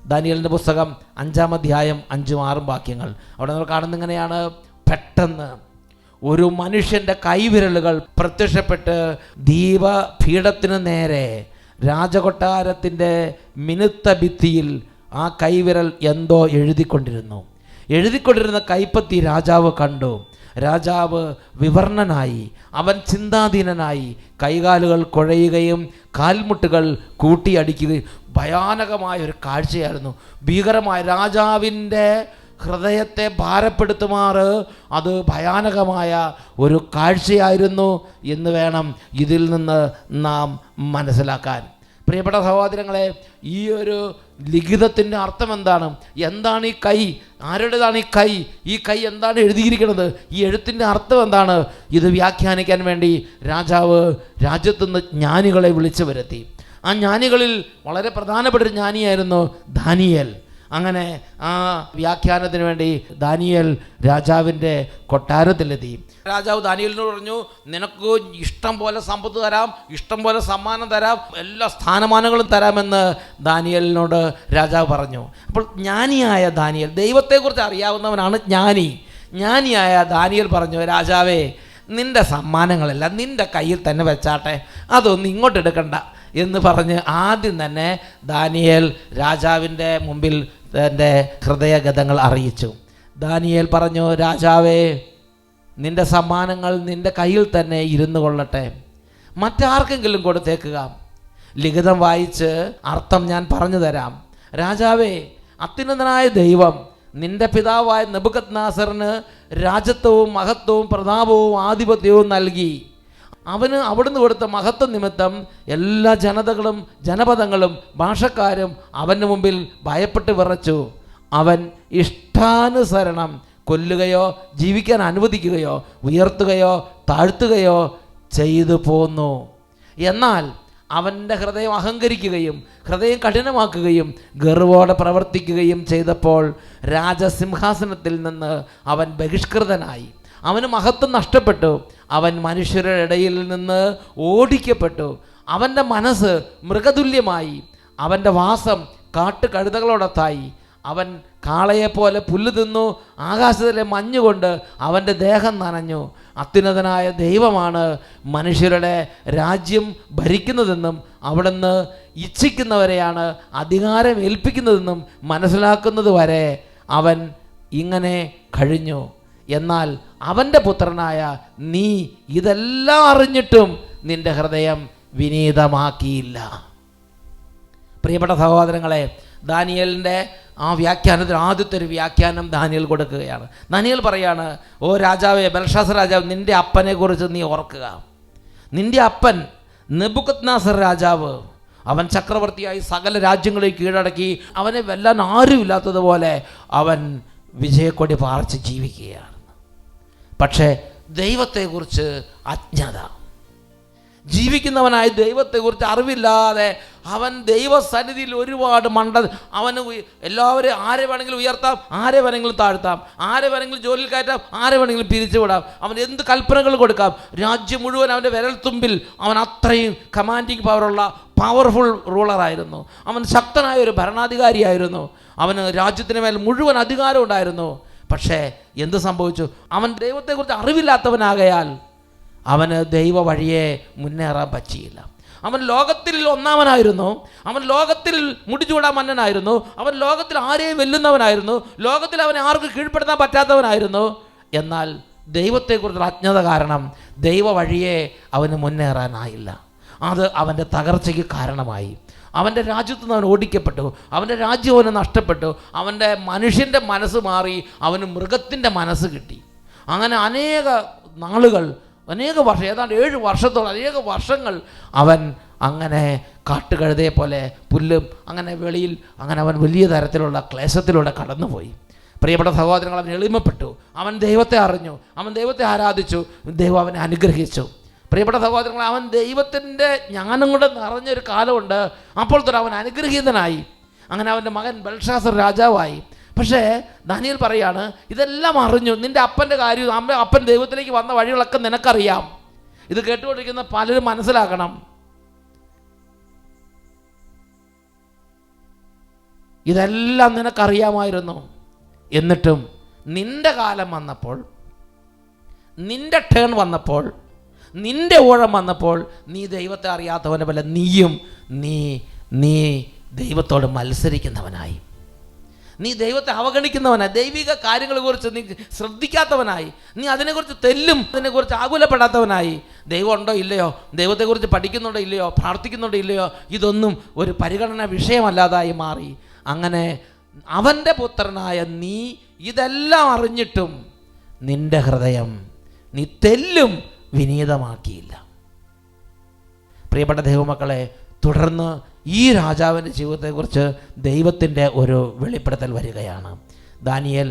ദാനിയേലിൻ്റെ പുസ്തകം 5-ാം അധ്യായം 5-6 വാക്യങ്ങൾ അവിടെ നമ്മൾ കാണുന്ന ഇങ്ങനെയാണ്: പെട്ടെന്ന് ഒരു മനുഷ്യൻ്റെ കൈവിരലുകൾ പ്രത്യക്ഷപ്പെട്ട് ദീപപീഠത്തിന് നേരെ രാജകൊട്ടാരത്തിൻ്റെ മിനുത്ത ഭിത്തിയിൽ ആ കൈവിരൽ എന്തോ എഴുതിക്കൊണ്ടിരുന്ന കൈപ്പത്തി രാജാവ് കണ്ടു. രാജാവ് വിവർണനായി, അവൻ ചിന്താധീനനായി, കൈകാലുകൾ കുഴയുകയും കാൽമുട്ടുകൾ കൂട്ടിയടിക്കുകയും. ഭയാനകമായ ഒരു കാഴ്ചയായിരുന്നു, ഭീകരമായ. രാജാവിൻ്റെ ഹൃദയത്തെ ഭാരപ്പെടുത്തുമാറ് അത് ഭയാനകമായ ഒരു കാഴ്ചയായിരുന്നു എന്ന് വേണം ഇതിൽ നിന്ന് നാം മനസ്സിലാക്കാൻ. പ്രിയപ്പെട്ട സഹോദരങ്ങളെ, ഈ ഒരു ലിഖിതത്തിൻ്റെ അർത്ഥം എന്താണ്? എന്താണ് ഈ കൈ? ആരുടേതാണ് ഈ കൈ? ഈ കൈ എന്താണ് എഴുതിയിരിക്കുന്നത്? ഈ എഴുത്തിൻ്റെ അർത്ഥം എന്താണ്? ഇത് വ്യാഖ്യാനിക്കാൻ വേണ്ടി രാജാവ് രാജ്യത്തുനിന്ന് ജ്ഞാനികളെ വിളിച്ചു വരുത്തി. ആ ജ്ഞാനികളിൽ വളരെ പ്രധാനപ്പെട്ട ഒരു ജ്ഞാനിയായിരുന്നു ദാനിയേൽ. അങ്ങനെ ആ വ്യാഖ്യാനത്തിന് വേണ്ടി ദാനിയേൽ രാജാവിൻ്റെ കൊട്ടാരത്തിലെത്തി. രാജാവ് ദാനിയേലിനോട് പറഞ്ഞു, നിനക്ക് ഇഷ്ടം പോലെ സമ്പത്ത് തരാം, ഇഷ്ടം പോലെ സമ്മാനം തരാം, എല്ലാ സ്ഥാനമാനങ്ങളും തരാമെന്ന് ദാനിയേലിനോട് രാജാവ് പറഞ്ഞു. അപ്പോൾ ജ്ഞാനിയായ ദാനിയേൽ, ദൈവത്തെക്കുറിച്ച് അറിയാവുന്നവനാണ് ജ്ഞാനിയായ ദാനിയേൽ പറഞ്ഞു, രാജാവേ, നിൻ്റെ സമ്മാനങ്ങളെല്ലാം നിൻ്റെ കയ്യിൽ തന്നെ വെച്ചാട്ടെ, അതൊന്നും ഇങ്ങോട്ട് എടുക്കണ്ട എന്ന് പറഞ്ഞ് ആദ്യം തന്നെ ദാനിയേൽ രാജാവിൻ്റെ മുമ്പിൽ തൻ്റെ ഹൃദയഗതങ്ങൾ അറിയിച്ചു. ദാനിയേൽ പറഞ്ഞു, രാജാവേ, നിൻ്റെ സമ്മാനങ്ങൾ നിൻ്റെ കയ്യിൽ തന്നെ ഇരുന്നു കൊള്ളട്ടെ, മറ്റാർക്കെങ്കിലും കൊടുത്തേക്കുക. ലിഖിതം വായിച്ച് അർത്ഥം ഞാൻ പറഞ്ഞു തരാം. രാജാവേ, അത്യുന്നതനായ ദൈവം നിൻ്റെ പിതാവായ നെബൂഖദ്നേസറിന് രാജത്വവും മഹത്വവും പ്രതാപവും ആധിപത്യവും നൽകി. അവന് അവിടുന്ന് കൊടുത്ത മഹത്വം നിമിത്തം എല്ലാ ജനതകളും ജനപദങ്ങളും ഭാഷക്കാരും അവൻ്റെ മുമ്പിൽ ഭയപ്പെട്ട് വിറച്ചു. അവൻ ഇഷ്ടാനുസരണം കൊല്ലുകയോ ജീവിക്കാൻ അനുവദിക്കുകയോ ഉയർത്തുകയോ താഴ്ത്തുകയോ ചെയ്തു പോന്നു. എന്നാൽ അവൻ്റെ ഹൃദയം അഹങ്കരിക്കുകയും ഹൃദയം കഠിനമാക്കുകയും ഗർവോടെ പ്രവർത്തിക്കുകയും ചെയ്തപ്പോൾ രാജസിംഹാസനത്തിൽ നിന്ന് അവൻ ബഹിഷ്കൃതനായി. അവന് മഹത്വം നഷ്ടപ്പെട്ടു. അവൻ മനുഷ്യരുടെ ഇടയിൽ നിന്ന് ഓടിക്കപ്പെട്ടു. അവൻ്റെ മനസ്സ് മൃഗതുല്യമായി. അവൻ്റെ വാസം കാട്ടുകഴുതകളോടൊത്തായി. അവൻ കാളയെപ്പോലെ പുല്ല് തിന്നു. ആകാശത്തിലെ മഞ്ഞുകൊണ്ട് അവൻ്റെ ദേഹം നനഞ്ഞു. അത്യുന്നതനായ ദൈവമാണ് മനുഷ്യരുടെ രാജ്യം ഭരിക്കുന്നതെന്നും അവിടുന്ന് ഇച്ഛിക്കുന്നവരെയാണ് അധികാരം ഏൽപ്പിക്കുന്നതെന്നും മനസ്സിലാക്കുന്നത് വരെ അവൻ ഇങ്ങനെ കഴിഞ്ഞു. എന്നാൽ അവൻ്റെ പുത്രനായ നീ ഇതെല്ലാം അറിഞ്ഞിട്ടും നിന്റെ ഹൃദയം വിനീതമാക്കിയില്ല. പ്രിയപ്പെട്ട സഹോദരങ്ങളെ, ദാനിയേലിൻ്റെ ആ വ്യാഖ്യാനത്തിന് ആദ്യത്തെ ഒരു വ്യാഖ്യാനം ദാനിയേൽ കൊടുക്കുകയാണ്. ദാനിയേൽ പറയാണ്, ഓ രാജാവേ, ബെൽഷാസർ രാജാവ്, നിൻ്റെ അപ്പനെ കുറിച്ച് നീ ഓർക്കുക. നിൻ്റെ അപ്പൻ നെബൂഖദ്നേസർ രാജാവ്, അവൻ ചക്രവർത്തിയായി സകല രാജ്യങ്ങളെയും കീഴടക്കി. അവനെ വെല്ലാൻ ആരുമില്ലാത്തതുപോലെ അവൻ വിജയക്കൊടി പാറിച്ച് ജീവിക്കുകയാണ്. പക്ഷേ ദൈവത്തെക്കുറിച്ച് അജ്ഞത, ജീവിക്കുന്നവനായ ദൈവത്തെക്കുറിച്ച് അറിവില്ലാതെ അവൻ ദൈവസന്നിധിയിൽ ഒരുപാട് അവന് എല്ലാവരെയും ആരെ വേണമെങ്കിലും ഉയർത്താം, ആരെ വേണമെങ്കിലും താഴ്ത്താം, ആരെ വേണമെങ്കിലും ജോലിയിൽ കയറ്റാം, ആരെ വേണമെങ്കിലും പിരിച്ചുവിടാം, അവൻ എന്ത് കൽപ്പനകൾ കൊടുക്കാം. രാജ്യം മുഴുവൻ അവൻ്റെ വിരൽത്തുമ്പിൽ. അവൻ അത്രയും കമാൻഡിങ് പവറുള്ള പവർഫുൾ റൂളറായിരുന്നു. അവൻ ശക്തനായ ഒരു ഭരണാധികാരിയായിരുന്നു. അവന് രാജ്യത്തിന് മേൽ മുഴുവൻ അധികാരം ഉണ്ടായിരുന്നു. പക്ഷേ എന്ത് സംഭവിച്ചു? അവൻ ദൈവത്തെക്കുറിച്ച് അറിവില്ലാത്തവനാകയാൽ അവന് ദൈവ വഴിയെ മുന്നേറാൻ പറ്റിയില്ല. അവൻ ലോകത്തിൽ ഒന്നാമനായിരുന്നു. അവൻ ലോകത്തിൽ മുടിചൂടാൻ മന്നനായിരുന്നു. അവൻ ലോകത്തിൽ ആരെയും വെല്ലുന്നവനായിരുന്നു. ലോകത്തിൽ അവനെ ആർക്കും കീഴ്പ്പെടുത്താൻ പറ്റാത്തവനായിരുന്നു. എന്നാൽ ദൈവത്തെക്കുറിച്ചുള്ള അജ്ഞത കാരണം ദൈവ വഴിയെ അവന് മുന്നേറാനായില്ല. അത് അവൻ്റെ തകർച്ചയ്ക്ക് കാരണമായി. അവൻ്റെ രാജ്യത്തു നിന്ന് അവൻ ഓടിക്കപ്പെട്ടു. അവൻ്റെ രാജ്യം അവന് നഷ്ടപ്പെട്ടു. അവൻ്റെ മനുഷ്യൻ്റെ മനസ്സ് മാറി. അവന് മൃഗത്തിൻ്റെ മനസ്സ് കിട്ടി. അങ്ങനെ അനേക നാളുകൾ, അനേക വർഷം, ഏതാണ്ട് 7 വർഷത്തോളം, അനേക വർഷങ്ങൾ അവൻ അങ്ങനെ കാട്ടുകഴുതയെ പോലെ പുല്ലും അങ്ങനെ വെളിയിൽ അങ്ങനെ അവൻ വലിയ തരത്തിലുള്ള ക്ലേശത്തിലൂടെ കടന്നുപോയി. പ്രിയപ്പെട്ട സഹോദരങ്ങൾ, അവൻ എളിമപ്പെട്ടു, അവൻ ദൈവത്തെ അറിഞ്ഞു, അവൻ ദൈവത്തെ ആരാധിച്ചു, ദൈവം അവനെ അനുഗ്രഹിച്ചു. പ്രിയപ്പെട്ട സഹോദരങ്ങൾ, അവൻ ദൈവത്തിൻ്റെ ജ്ഞാനം കൊണ്ട് നിറഞ്ഞൊരു കാലമുണ്ട്. അപ്പോൾ തന്നെ അവൻ അനുഗ്രഹീതനായി. അങ്ങനെ അവൻ്റെ മകൻ ബൽഷാസർ രാജാവായി. പക്ഷേ ദാനിയേൽ പറയാണ്, ഇതെല്ലാം അറിഞ്ഞു, നിൻ്റെ അപ്പൻ്റെ കാര്യം, അപ്പൻ ദൈവത്തിലേക്ക് വന്ന വഴികളൊക്കെ നിനക്കറിയാം. ഇത് കേട്ടുകൊണ്ടിരിക്കുന്ന പലരും മനസ്സിലാക്കണം, ഇതെല്ലാം നിനക്കറിയാമായിരുന്നു. എന്നിട്ടും നിൻ്റെ കാലം വന്നപ്പോൾ, നിൻ്റെ ടേൺ വന്നപ്പോൾ, നിൻ്റെ ഊഴം വന്നപ്പോൾ നീ ദൈവത്തെ അറിയാത്തവനെ പോലെ നീയും നീ ദൈവത്തോട് മത്സരിക്കുന്നവനായി, നീ ദൈവത്തെ അവഗണിക്കുന്നവനായി, ദൈവിക കാര്യങ്ങളെക്കുറിച്ച് നീ ശ്രദ്ധിക്കാത്തവനായി, നീ അതിനെക്കുറിച്ച് അതിനെക്കുറിച്ച് ആകുലപ്പെടാത്തവനായി. ദൈവം ഉണ്ടോ ഇല്ലയോ, ദൈവത്തെക്കുറിച്ച് പഠിക്കുന്നുണ്ടോ ഇല്ലയോ, പ്രാർത്ഥിക്കുന്നുണ്ടോ ഇല്ലയോ, ഇതൊന്നും ഒരു പരിഗണന വിഷയമല്ലാതായി മാറി. അങ്ങനെ അവൻ്റെ പുത്രനായ നീ ഇതെല്ലാം അറിഞ്ഞിട്ടും നിൻ്റെ ഹൃദയം നീ തെല്ലും വിനീതമാക്കിയില്ല. പ്രിയപ്പെട്ട ദൈവമക്കളെ, തുടർന്ന് ഈ രാജാവിൻ്റെ ജീവിതത്തെക്കുറിച്ച് ദൈവത്തിൻ്റെ ഒരു വെളിപ്പെടുത്തൽ വരികയാണ്. ദാനിയേൽ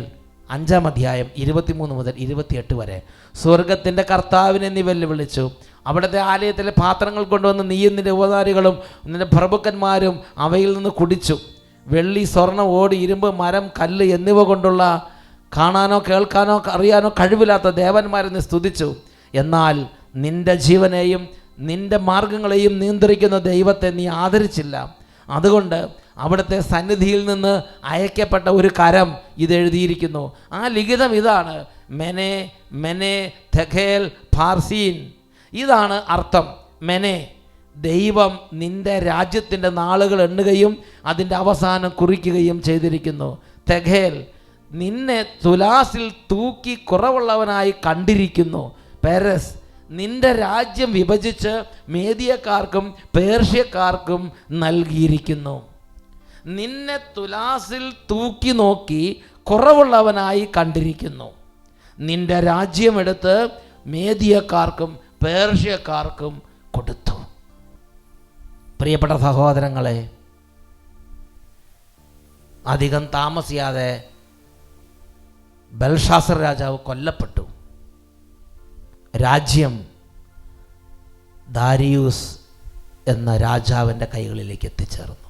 5-ാം അധ്യായം 23 മുതൽ 28 വരെ. സ്വർഗത്തിൻ്റെ കർത്താവിനെ നീ വെല്ലുവിളിച്ചു, അവിടുത്തെ ആലയത്തിലെ പാത്രങ്ങൾ കൊണ്ടുവന്ന് നീയും നിൻ്റെ ഉപകാരികളും നിൻ്റെ പ്രഭുക്കന്മാരും അവയിൽ നിന്ന് കുടിച്ചു. വെള്ളി, സ്വർണം, ഓട്, ഇരുമ്പ്, മരം, കല്ല് എന്നിവ കൊണ്ടുള്ള കാണാനോ കേൾക്കാനോ അറിയാനോ കഴിവില്ലാത്ത ദേവന്മാരെ നീ സ്തുതിച്ചു. എന്നാൽ നിൻ്റെ ജീവനെയും നിൻ്റെ മാർഗങ്ങളെയും നിയന്ത്രിക്കുന്ന ദൈവത്തെ നീ ആദരിച്ചില്ല. അതുകൊണ്ട് അവിടുത്തെ സന്നിധിയിൽ നിന്ന് അയക്കപ്പെട്ട ഒരു കരം ഇതെഴുതിയിരിക്കുന്നു. ആ ലിഖിതം ഇതാണ്: മെനെ മെനെ തെഖേൽ പാർസീൻ. ഇതാണ് അർത്ഥം. മെനെ, ദൈവം നിൻ്റെ രാജ്യത്തിൻ്റെ നാളുകൾ എണ്ണുകയും അതിൻ്റെ അവസാനം കുറിക്കുകയും ചെയ്തിരിക്കുന്നു. തെഖേൽ, നിന്നെ തുലാസിൽ തൂക്കി കുറവുള്ളവനായി കണ്ടിരിക്കുന്നു. പെരസ്, നിന്റെ രാജ്യം വിഭജിച്ച് മേദിയക്കാർക്കും പേർഷ്യക്കാർക്കും നൽകിയിരിക്കുന്നു. നിന്നെ തുലാസിൽ തൂക്കി നോക്കി കുറവുള്ളവനായി കണ്ടിരിക്കുന്നു. നിന്റെ രാജ്യമെടുത്ത് മേദിയക്കാർക്കും പേർഷ്യക്കാർക്കും കൊടുത്തു. പ്രിയപ്പെട്ട സഹോദരങ്ങളെ, അധികം താമസിയാതെ ബൽഷാസർ രാജാവ് കൊല്ലപ്പെട്ടു. രാജ്യം ദാരിയൂസ് എന്ന രാജാവിൻ്റെ കൈകളിലേക്ക് എത്തിച്ചേർന്നു.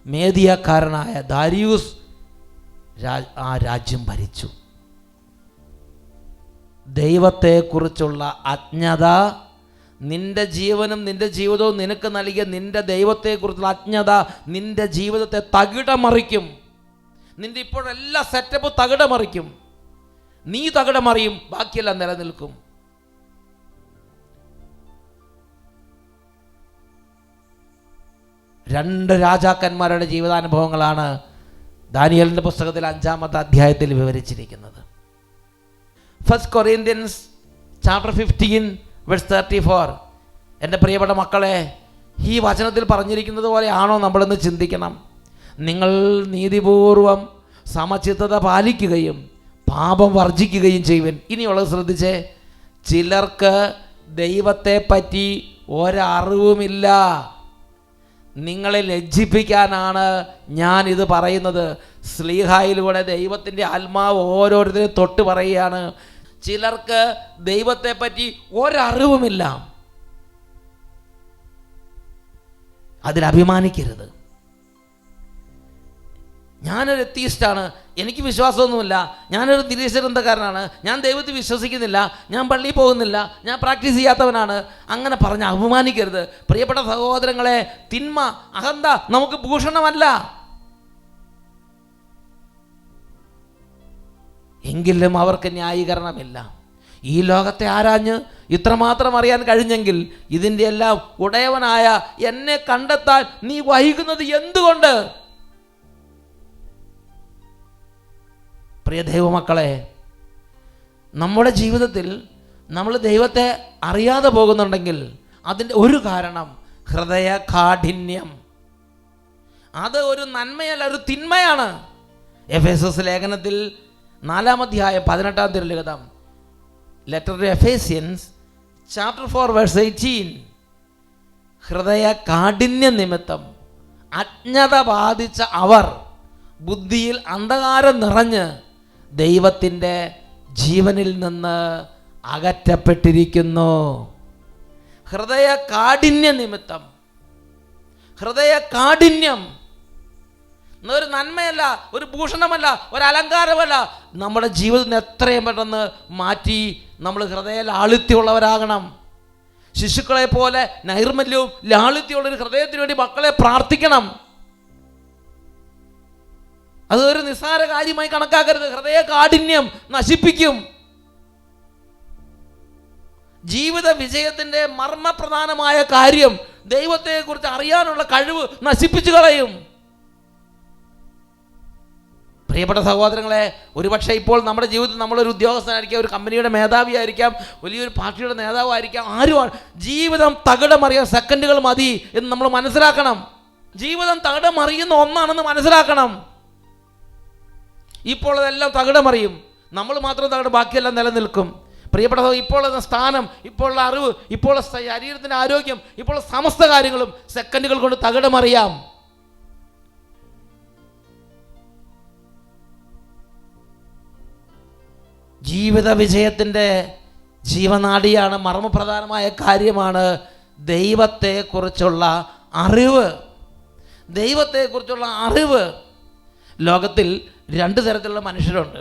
മേദിയക്കാരനായ ദാരിയൂസ് ആ രാജ്യം ഭരിച്ചു. ദൈവത്തെക്കുറിച്ചുള്ള അജ്ഞത, നിന്റെ ജീവനും നിന്റെ ജീവിതവും നിനക്ക് നൽകിയ നിന്റെ ദൈവത്തെക്കുറിച്ചുള്ള അജ്ഞത നിന്റെ ജീവിതത്തെ തകിടമറിക്കും. നിന്റെ ഇപ്പോഴെല്ലാ സെറ്റപ്പ് തകിടമറിക്കും. നീ തകിടമറിയും, ബാക്കിയെല്ലാം നിലനിൽക്കും. രണ്ട് രാജാക്കന്മാരുടെ ജീവിതാനുഭവങ്ങളാണ് ദാനിയേലിൻ്റെ പുസ്തകത്തിൽ 5-ാമത്തെ അധ്യായത്തിൽ വിവരിച്ചിരിക്കുന്നത്. 1 Corinthians chapter 15 verse 34. എൻ്റെ പ്രിയപ്പെട്ട മക്കളെ, ഈ വചനത്തിൽ പറഞ്ഞിരിക്കുന്നത് പോലെയാണോ നമ്മളെന്ന് ചിന്തിക്കണം. നിങ്ങൾ നീതിപൂർവം സമചിത്തത പാലിക്കുകയും പാപം വർജിക്കുകയും ചെയ്യുവൻ. ഇനിയുള്ളത് ശ്രദ്ധിച്ചേ. ചിലർക്ക് ദൈവത്തെ പറ്റി ഒരറിവുമില്ല. നിങ്ങളെ ലജ്ജിപ്പിക്കാനാണ് ഞാൻ ഇത് പറയുന്നത്. സ്ലീഹായിലൂടെ ദൈവത്തിൻ്റെ ആത്മാവ് ഓരോരുത്തരും തൊട്ട് പറയുകയാണ്. ചിലർക്ക് ദൈവത്തെ പറ്റി ഒരറിവുമില്ല. അതിലഭിമാനിക്കരുത്. ഞാനൊരു എത്തീസ്റ്റാണ്, എനിക്ക് വിശ്വാസമൊന്നുമില്ല, ഞാനൊരു നിരീശ്വരന്തക്കാരനാണ്, ഞാൻ ദൈവത്തിൽ വിശ്വസിക്കുന്നില്ല, ഞാൻ പള്ളിയിൽ പോകുന്നില്ല, ഞാൻ പ്രാക്ടീസ് ചെയ്യാത്തവനാണ്, അങ്ങനെ പറഞ്ഞ് അഭിമാനിക്കരുത്. പ്രിയപ്പെട്ട സഹോദരങ്ങളെ, തിന്മ, അഹന്ത നമുക്ക് ഭൂഷണമല്ല. എങ്കിലും അവർക്ക് ന്യായീകരണമില്ല. ഈ ലോകത്തെ ആരാഞ്ഞ് ഇത്രമാത്രം അറിയാൻ കഴിഞ്ഞെങ്കിൽ ഇതിൻ്റെ എല്ലാം ഉടയവനായ എന്നെ കണ്ടെത്താൻ നീ വൈകുന്നത് എന്തുകൊണ്ട്? പ്രിയ ദൈവമക്കളെ, നമ്മുടെ ജീവിതത്തിൽ നമ്മൾ ദൈവത്തെ അറിയാതെ പോകുന്നുണ്ടെങ്കിൽ അതിൻ്റെ ഒരു കാരണം ഹൃദയ കാഠിന്യം. അത് ഒരു നന്മയല്ല, ഒരു തിന്മയാണ്. എഫേസസ് ലേഖനത്തിൽ 4-ാം അധ്യായം 18-ാം തിരുലിഖിതം, letter to Ephesians chapter 4 verse 18. ഹൃദയ കാഠിന്യ നിമിത്തം അജ്ഞത ബാധിച്ച അവർ ബുദ്ധിയിൽ അന്ധകാരം നിറഞ്ഞ് ദൈവത്തിൻ്റെ ജീവനിൽ നിന്ന് അകറ്റപ്പെട്ടിരിക്കുന്നു. ഹൃദയ കാഠിന്യ നിമിത്തം. ഹൃദയ കാഠിന്യം ഒരു നന്മയല്ല, ഒരു ഭൂഷണമല്ല, ഒരു അലങ്കാരമല്ല. നമ്മുടെ ജീവിതത്തിന് എത്രയും പെട്ടെന്ന് മാറ്റി നമ്മൾ ഹൃദയ ലാളിത്യമുള്ളവരാകണം. ശിശുക്കളെ പോലെ നൈർമല്യവും ലാളിത്യമുള്ളൊരു ഹൃദയത്തിന് വേണ്ടി മക്കളെ പ്രാർത്ഥിക്കണം. അതൊരു നിസ്സാര കാര്യമായി കണക്കാക്കരുത്. ഹൃദയ കാഠിന്യം നശിപ്പിക്കും. ജീവിത വിജയത്തിൻ്റെ മർമ്മപ്രധാനമായ കാര്യം ദൈവത്തെക്കുറിച്ച് അറിയാനുള്ള കഴിവ് നശിപ്പിച്ചു കളയും. പ്രിയപ്പെട്ട സഹോദരങ്ങളെ, ഒരുപക്ഷെ ഇപ്പോൾ നമ്മുടെ ജീവിതത്തിൽ നമ്മളൊരു ഉദ്യോഗസ്ഥനായിരിക്കാം, ഒരു കമ്പനിയുടെ മേധാവിയായിരിക്കാം, വലിയൊരു പാർട്ടിയുടെ നേതാവായിരിക്കാം, ആരുമാണ്. ജീവിതം തകിടമറിയാൻ സെക്കൻഡുകൾ മതി എന്ന് നമ്മൾ മനസ്സിലാക്കണം. ജീവിതം തകിടമറിയുന്ന ഒന്നാണെന്ന് മനസ്സിലാക്കണം. ഇപ്പോൾ അതെല്ലാം തകിടമറിയും, നമ്മൾ മാത്രം തകിടം, ബാക്കിയെല്ലാം നിലനിൽക്കും. പ്രിയപ്പെട്ട ഇപ്പോഴുള്ള സ്ഥാനം, ഇപ്പോഴുള്ള അറിവ്, ഇപ്പോഴുള്ള ശരീരത്തിൻ്റെ ആരോഗ്യം, ഇപ്പോൾ സമസ്ത കാര്യങ്ങളും സെക്കൻഡുകൾ കൊണ്ട് തകിടമറിയാം. ജീവിത വിജയത്തിൻ്റെ ജീവനാഡിയാണ്, മർമ്മപ്രധാനമായ കാര്യമാണ് ദൈവത്തെക്കുറിച്ചുള്ള അറിവ്. ദൈവത്തെക്കുറിച്ചുള്ള അറിവ്. ലോകത്തിൽ രണ്ട് തരത്തിലുള്ള മനുഷ്യരുണ്ട്.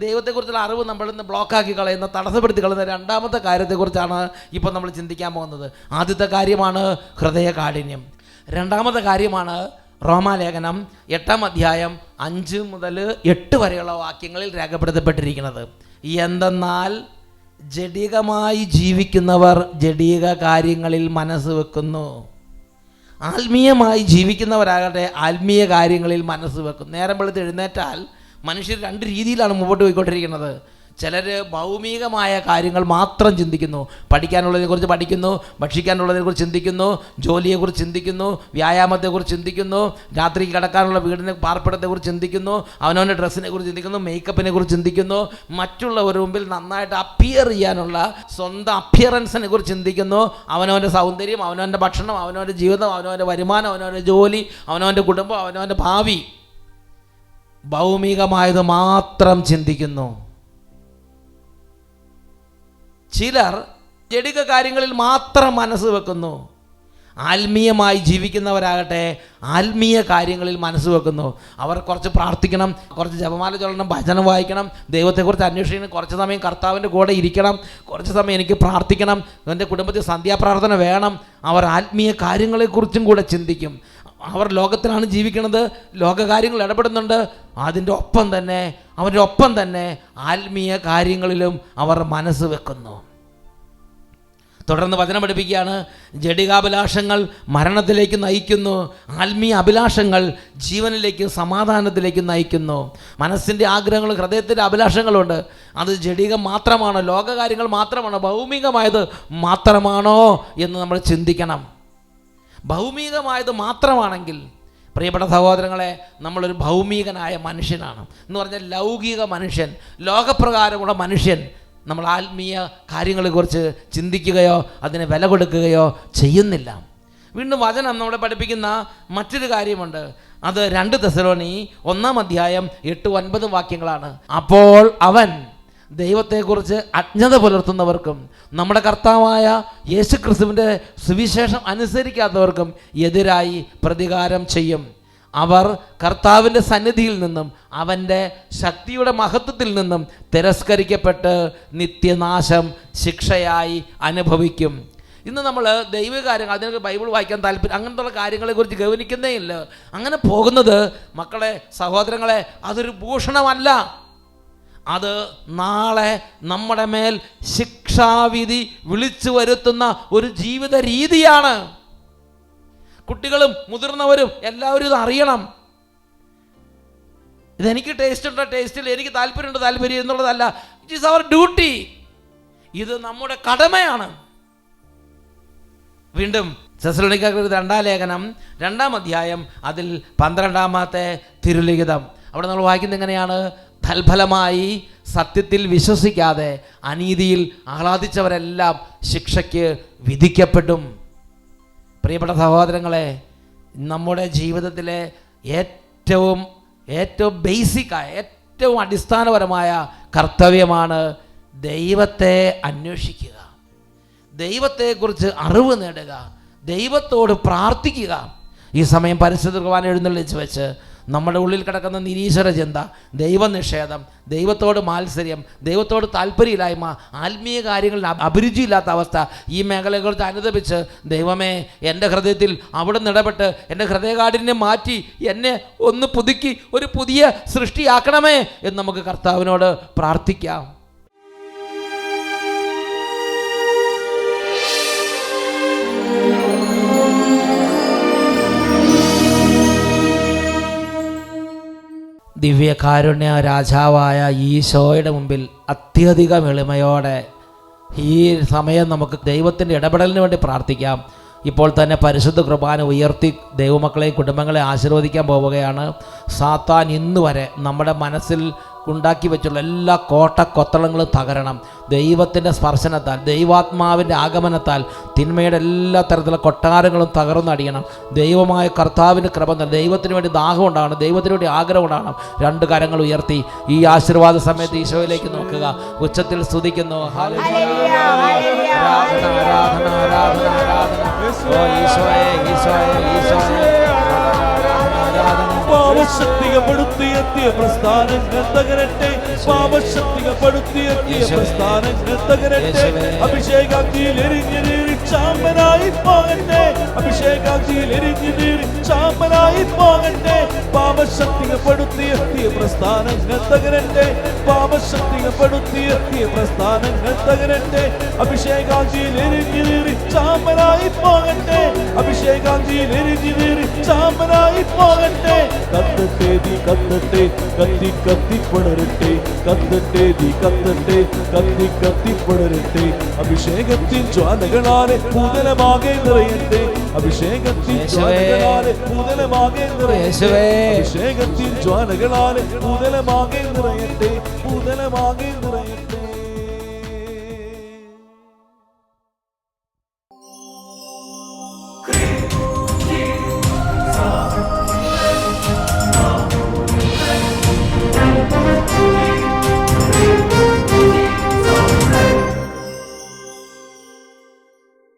ദൈവത്തെക്കുറിച്ചുള്ള അറിവ് നമ്മളിന്ന് ബ്ലോക്കാക്കി കളയുന്ന, തടസ്സപ്പെടുത്തി കളയുന്ന രണ്ടാമത്തെ കാര്യത്തെക്കുറിച്ചാണ് ഇപ്പോൾ നമ്മൾ ചിന്തിക്കാൻ പോകുന്നത്. ആദ്യത്തെ കാര്യമാണ് ഹൃദയ കാഠിന്യം. രണ്ടാമത്തെ കാര്യമാണ് റോമാലേഖനം 8-ാം അധ്യായം 5 മുതൽ 8 വരെയുള്ള വാക്യങ്ങളിൽ രേഖപ്പെടുത്തപ്പെട്ടിരിക്കുന്നത്. എന്തെന്നാൽ ജഡികമായി ജീവിക്കുന്നവർ ജഡിക കാര്യങ്ങളിൽ മനസ്സ് വെക്കുന്നു, ആത്മീയമായി ജീവിക്കുന്നവരാകട്ടെ ആത്മീയ കാര്യങ്ങളിൽ മനസ്സ് വെക്കും. നേരം വെളുത്ത് എഴുന്നേറ്റാൽ മനുഷ്യർ രണ്ട് രീതിയിലാണ് മുമ്പോട്ട് പോയിക്കൊണ്ടിരിക്കുന്നത്. ചിലർ ഭൗമികമായ കാര്യങ്ങൾ മാത്രം ചിന്തിക്കുന്നു. പഠിക്കാനുള്ളതിനെക്കുറിച്ച് പഠിക്കുന്നു, ഭക്ഷിക്കാനുള്ളതിനെക്കുറിച്ച് ചിന്തിക്കുന്നു, ജോലിയെക്കുറിച്ച് ചിന്തിക്കുന്നു, വ്യായാമത്തെക്കുറിച്ച് ചിന്തിക്കുന്നു, രാത്രി കിടക്കാനുള്ള വീടിനെ പാർപ്പിടത്തെക്കുറിച്ച് ചിന്തിക്കുന്നു, അവനവൻ്റെ ഡ്രസ്സിനെ കുറിച്ച് ചിന്തിക്കുന്നു, മേക്കപ്പിനെ കുറിച്ച് ചിന്തിക്കുന്നു, മറ്റുള്ളവരുടെ മുമ്പിൽ നന്നായിട്ട് അപ്പിയർ ചെയ്യാനുള്ള സ്വന്തം അപ്പിയറൻസിനെ കുറിച്ച് ചിന്തിക്കുന്നു, അവനവൻ്റെ സൗന്ദര്യം, അവനവൻ്റെ ഭക്ഷണം, അവനവൻ്റെ ജീവിതം, അവനവൻ്റെ വരുമാനം, അവനവൻ്റെ ജോലി, അവനവൻ്റെ കുടുംബം, അവനവൻ്റെ ഭാവി. ഭൗമികമായത് മാത്രം ചിന്തിക്കുന്നു. ചിലർ ജഡിക കാര്യങ്ങളിൽ മാത്രം മനസ്സ് വെക്കുന്നു. ആത്മീയമായി ജീവിക്കുന്നവരാകട്ടെ ആത്മീയ കാര്യങ്ങളിൽ മനസ്സ് വെക്കുന്നു. അവർ കുറച്ച് പ്രാർത്ഥിക്കണം, കുറച്ച് ജപമാല ചൊല്ലണം, ഭജനം വായിക്കണം, ദൈവത്തെക്കുറിച്ച് അന്വേഷിക്കണം, കുറച്ച് സമയം കർത്താവിൻ്റെ കൂടെ ഇരിക്കണം, കുറച്ച് സമയം എനിക്ക് പ്രാർത്ഥിക്കണം, എൻ്റെ കുടുംബത്തിൽ സന്ധ്യാപ്രാർത്ഥന വേണം. അവർ ആത്മീയ കാര്യങ്ങളെക്കുറിച്ചും കൂടെ ചിന്തിക്കും. അവർ ലോകത്തിലാണ് ജീവിക്കുന്നത്, ലോകകാര്യങ്ങൾ ഇടപെടുന്നുണ്ട്. അതിൻ്റെ ഒപ്പം തന്നെ ആത്മീയ കാര്യങ്ങളിലും അവർ മനസ്സ് വെക്കുന്നു. തുടർന്ന് വചനം പഠിപ്പിക്കുകയാണ്, ജഡികാഭിലാഷങ്ങൾ മരണത്തിലേക്ക് നയിക്കുന്നു, ആത്മീയ അഭിലാഷങ്ങൾ ജീവനിലേക്ക് സമാധാനത്തിലേക്ക് നയിക്കുന്നു. മനസ്സിൻ്റെ ആഗ്രഹങ്ങൾ, ഹൃദയത്തിൻ്റെ അഭിലാഷങ്ങളുണ്ട്. അത് ജഡികം മാത്രമാണോ, ലോകകാര്യങ്ങൾ മാത്രമാണോ, ഭൗമികമായത് മാത്രമാണോ എന്ന് നമ്മൾ ചിന്തിക്കണം. ഭൗമികമായത് മാത്രമാണെങ്കിൽ പ്രിയപ്പെട്ട സഹോദരങ്ങളെ, നമ്മളൊരു ഭൗമികനായ മനുഷ്യനാണ് എന്ന് പറഞ്ഞാൽ ലൗകിക മനുഷ്യൻ, ലോകപ്രകാരമുള്ള മനുഷ്യൻ. നമ്മൾ ആത്മീയ കാര്യങ്ങളെക്കുറിച്ച് ചിന്തിക്കുകയോ അതിനെ വില കൊടുക്കുകയോ ചെയ്യുന്നില്ല. വീണ്ടും വചനം നമ്മളെ പഠിപ്പിക്കുന്ന മറ്റൊരു കാര്യമുണ്ട്. അത് 2 തെസ്സലോനി 1-ാം അധ്യായം 8-9 വാക്യങ്ങളാണ്. അപ്പോൾ അവൻ ദൈവത്തെക്കുറിച്ച് അജ്ഞത പുലർത്തുന്നവർക്കും നമ്മുടെ കർത്താവായ യേശുക്രിസ്തുവിൻ്റെ സുവിശേഷം അനുസരിക്കാത്തവർക്കും എതിരായി പ്രതികാരം ചെയ്യും. അവർ കർത്താവിൻ്റെ സന്നിധിയിൽ നിന്നും അവൻ്റെ ശക്തിയുടെ മഹത്വത്തിൽ നിന്നും തിരസ്കരിക്കപ്പെട്ട് നിത്യനാശം ശിക്ഷയായി അനുഭവിക്കും. ഇന്ന് നമ്മൾ ദൈവകാര്യങ്ങൾ, അതിനൊക്കെ ബൈബിൾ വായിക്കാൻ താല്പര്യം, അങ്ങനത്തുള്ള കാര്യങ്ങളെക്കുറിച്ച് ഗവനിക്കുന്നേ ഇല്ല. അങ്ങനെ പോകുന്നത് മക്കളെ, സഹോദരങ്ങളെ, അതൊരു ഭൂഷണമല്ല. അത് നാളെ നമ്മുടെ മേൽ ശിക്ഷാവിധി വിളിച്ചു വരുത്തുന്ന ഒരു ജീവിത രീതിയാണ്. കുട്ടികളും മുതിർന്നവരും എല്ലാവരും ഇത് അറിയണം. ഇതെനിക്ക് ടേസ്റ്റ് ഉണ്ടോ, ടേസ്റ്റിൽ എനിക്ക് താല്പര്യമുണ്ടോ, താല്പര്യം എന്നുള്ളതല്ല. It is our duty. ഇത് നമ്മുടെ കടമയാണ്. വീണ്ടും തെസ്സലോനിക്കർക്ക് 2-ാം ലേഖനം 2-ാം അധ്യായം അതിൽ 12-ാമത്തെ തിരുലിഖിതം. അവിടെ നമ്മൾ വായിക്കുന്നത് എങ്ങനെയാണ്? തൽഫലമായി സത്യത്തിൽ വിശ്വസിക്കാതെ അനീതിയിൽ ആഹ്ലാദിച്ചവരെല്ലാം ശിക്ഷയ്ക്ക് വിധിക്കപ്പെടും. പ്രിയപ്പെട്ട സഹോദരങ്ങളെ, നമ്മുടെ ജീവിതത്തിലെ ഏറ്റവും ബേസിക്കായ, ഏറ്റവും അടിസ്ഥാനപരമായ കർത്തവ്യമാണ് ദൈവത്തെ അന്വേഷിക്കുക, ദൈവത്തെക്കുറിച്ച് അറിവ് നേടുക, ദൈവത്തോട് പ്രാർത്ഥിക്കുക. ഈ സമയം പരിശുദ്ധ കുർബാന എഴുന്നള്ളിച്ച് വെച്ച് നമ്മുടെ ഉള്ളിൽ കിടക്കുന്ന നിരീശ്വര ചിന്ത, ദൈവനിഷേധം, ദൈവത്തോട് മാത്സര്യം, ദൈവത്തോട് താല്പര്യമില്ലായ്മ, ആത്മീയ കാര്യങ്ങളിൽ അഭിരുചിയില്ലാത്ത അവസ്ഥ, ഈ മേഖലയെക്കുറിച്ച് അനുദപിച്ച് ദൈവമേ എൻ്റെ ഹൃദയത്തിൽ അവിടെ ഇടപെട്ട് എൻ്റെ ഹൃദയകാഠിന്യം മാറ്റി എന്നെ ഒന്ന് പുതുക്കി ഒരു പുതിയ സൃഷ്ടിയാക്കണമേ എന്ന് നമുക്ക് കർത്താവിനോട് പ്രാർത്ഥിക്കാം. ദിവ്യകാരുണ്യ രാജാവായ ഈശോയുടെ മുമ്പിൽ അത്യധികം എളിമയോടെ ഈ സമയം നമുക്ക് ദൈവത്തിൻ്റെ ഇടപെടലിന് വേണ്ടി പ്രാർത്ഥിക്കാം. ഇപ്പോൾ തന്നെ പരിശുദ്ധ കുർബാന ഉയർത്തി ദൈവമക്കളെയും കുടുംബങ്ങളെ ആശീർവദിക്കാൻ പോവുകയാണ്. സാത്താൻ ഇന്ന് വരെ നമ്മുടെ മനസ്സിൽ ഉണ്ടാക്കി വെച്ചുള്ള എല്ലാ കോട്ടക്കൊത്തളങ്ങളും തകരണം. ദൈവത്തിൻ്റെ സ്പർശനത്താൽ, ദൈവാത്മാവിൻ്റെ ആഗമനത്താൽ തിന്മയുടെ എല്ലാ തരത്തിലുള്ള കൊട്ടാരങ്ങളും തകർന്നടിയണം. ദൈവമായ കർത്താവിൻ്റെ കൃപ, ദൈവത്തിന് വേണ്ടി ദാഹം ഉണ്ടാകണം, ദൈവത്തിന് വേണ്ടി ആഗ്രഹം ഉണ്ടാകണം. രണ്ട് കരങ്ങൾ ഉയർത്തി ഈ ആശീർവാദ സമയത്ത് ഈശോയിലേക്ക് നോക്കുക, ഉച്ചത്തിൽ സ്തുതിക്കുന്നു. ആരാധന ആരാധന ആരാധന ആരാധന. ഓ ഈശോയെ ഈശോയെ ഈശോയെ. പാപശക്തികപ്പെടുത്തിയെത്തിയ പ്രസ്ഥാനങ്ങൾ തകരട്ടെ, പാപശക്തികപ്പെടുത്തിയെത്തിയ പ്രസ്ഥാനങ്ങൾ തകരട്ടെ. അഭിഷേകാഗ്നിയിൽ എരിഞ്ഞു നീറി ചാമ്പനായി പോകട്ടെ, അഭിഷേകാഗ്നിയിൽ എരിഞ്ഞു നീറി ചാമ്പനായി പോകട്ടെ. പാപശക്തികപ്പെടുത്തിയെത്തിയ പ്രസ്ഥാനങ്ങൾ തകരട്ടെ, പാപശക്തികപ്പെടുത്തിയെത്തിയ പ്രസ്ഥാനങ്ങൾ തകരട്ടെ. അഭിഷേകാഗ്നിയിൽ എരിഞ്ഞു നീറി ചാമ്പനായി പോകട്ടെ, അഭിഷേകാഗ്നിയിൽ എരിഞ്ഞു നീറി ചാമ്പനായി പോകട്ടെ. കത്തട്ടെ നീ കത്തട്ടെ, കത്തി കത്തി പടരട്ടെ, കത്തട്ടെ നീ കത്തട്ടെ, കത്തി കത്തി പടരട്ടെ. അഭിഷേകത്തിൻ ജ്വാലകളാലെ ഭൂതലമാകെ നിറയട്ടെ, അഭിഷേകത്തിൻ ജ്വാലകളാലെ ഭൂതലമാകെ നിറയട്ടെ, അഭിഷേകത്തിൻ ജ്വാലകളാലെ ഭൂതലമാകെ നിറയട്ടെ, ഭൂതലമാകെ നിറയട്ടെ.